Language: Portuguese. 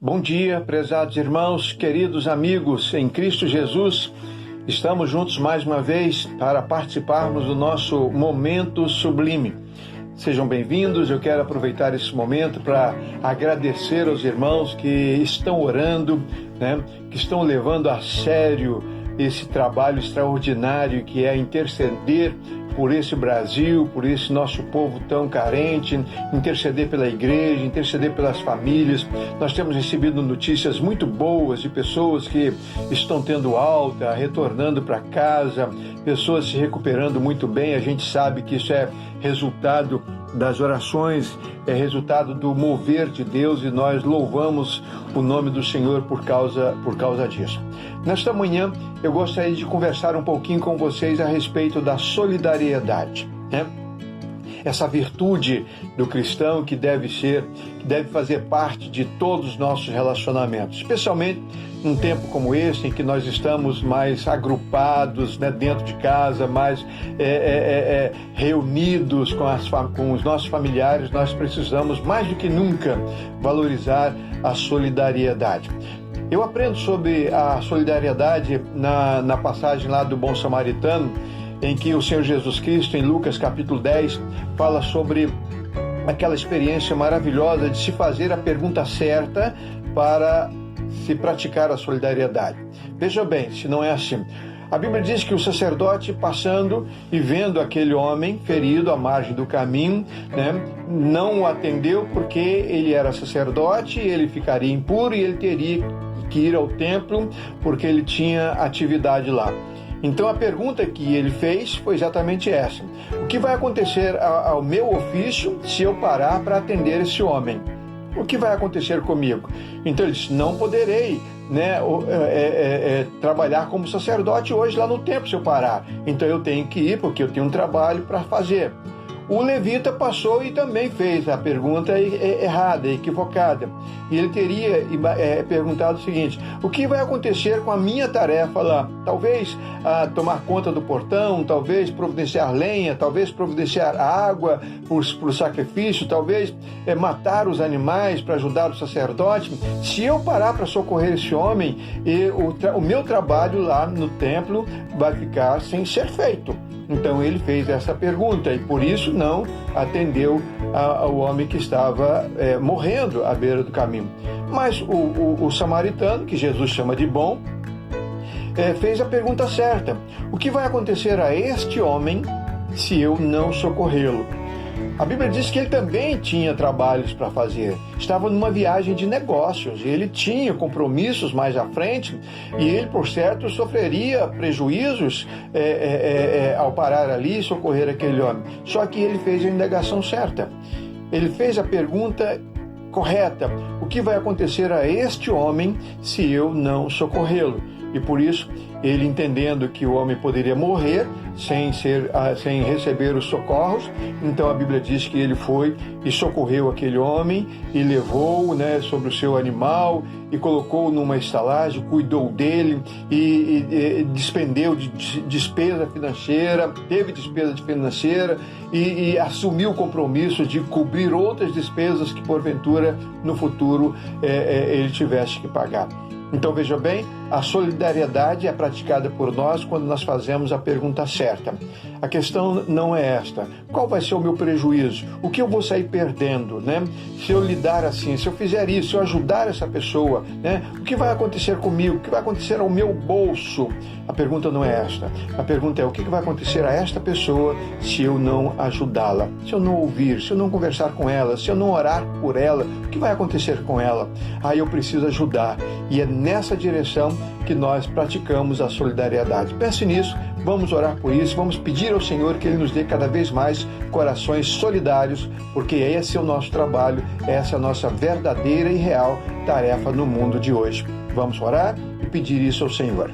Bom dia, prezados irmãos, queridos amigos em Cristo Jesus. Estamos juntos mais uma vez para participarmos do nosso Momento Sublime. Sejam bem-vindos. Eu quero aproveitar esse momento para agradecer aos irmãos que estão orando, que estão levando a sério esse trabalho extraordinário que é interceder por esse Brasil, por esse nosso povo tão carente, interceder pela igreja, interceder pelas famílias. Nós temos recebido notícias muito boas de pessoas que estão tendo alta, retornando para casa, pessoas se recuperando muito bem. A gente sabe que isso é resultado das orações, é resultado do mover de Deus, e nós louvamos o nome do Senhor por causa disso. Nesta manhã eu gostaria de conversar um pouquinho com vocês a respeito da solidariedade, Essa virtude do cristão que deve fazer parte de todos os nossos relacionamentos, especialmente num tempo como esse, em que nós estamos mais agrupados, dentro de casa, mais reunidos com os nossos familiares. Nós precisamos, mais do que nunca, valorizar a solidariedade. Eu aprendo sobre a solidariedade na passagem lá do Bom Samaritano, em que o Senhor Jesus Cristo, em Lucas capítulo 10, fala sobre aquela experiência maravilhosa de se fazer a pergunta certa para se praticar a solidariedade. Veja bem, se não é assim. A Bíblia diz que o sacerdote, passando e vendo aquele homem ferido à margem do caminho, não o atendeu porque ele era sacerdote, ele ficaria impuro e ele teria que ir ao templo porque ele tinha atividade lá. Então a pergunta que ele fez foi exatamente essa: o que vai acontecer ao meu ofício se eu parar para atender esse homem? O que vai acontecer comigo? Então ele disse: não poderei trabalhar como sacerdote hoje lá no templo se eu parar. Então eu tenho que ir porque eu tenho um trabalho para fazer. O levita passou e também fez a pergunta errada, equivocada. E ele teria perguntado o seguinte: o que vai acontecer com a minha tarefa lá? Talvez tomar conta do portão, talvez providenciar lenha, talvez providenciar água para o sacrifício, talvez matar os animais para ajudar o sacerdote. Se eu parar para socorrer esse homem, o meu trabalho lá no templo vai ficar sem ser feito. Então ele fez essa pergunta e por isso não atendeu ao homem que estava morrendo à beira do caminho. Mas o samaritano, que Jesus chama de bom, fez a pergunta certa: o que vai acontecer a este homem se eu não socorrê-lo? A Bíblia diz que ele também tinha trabalhos para fazer. Estava numa viagem de negócios e ele tinha compromissos mais à frente, e ele, por certo, sofreria prejuízos ao parar ali e socorrer aquele homem. Só que ele fez a indagação certa. Ele fez a pergunta correta: o que vai acontecer a este homem se eu não socorrê-lo? E por isso, ele, entendendo que o homem poderia morrer sem receber os socorros, então a Bíblia diz que ele foi e socorreu aquele homem e levou-o sobre o seu animal e colocou-o numa estalagem, cuidou dele e despendeu de despesa financeira, teve despesa financeira e assumiu o compromisso de cobrir outras despesas que porventura no futuro ele tivesse que pagar. Então veja bem, a solidariedade é praticada por nós quando nós fazemos a pergunta certa. A questão não é esta: qual vai ser o meu prejuízo? O que eu vou sair perdendo, se eu lidar assim, se eu fizer isso, se eu ajudar essa pessoa, o que vai acontecer comigo? O que vai acontecer ao meu bolso? A pergunta não é esta. A pergunta é: o que vai acontecer a esta pessoa se eu não ajudá-la? Se eu não ouvir, se eu não conversar com ela, se eu não orar por ela, o que vai acontecer com ela? Eu preciso ajudar. E é nessa direção que nós praticamos a solidariedade. Pense nisso, vamos orar por isso, vamos pedir ao Senhor que Ele nos dê cada vez mais corações solidários, porque esse é o nosso trabalho, essa é a nossa verdadeira e real tarefa no mundo de hoje. Vamos orar e pedir isso ao Senhor.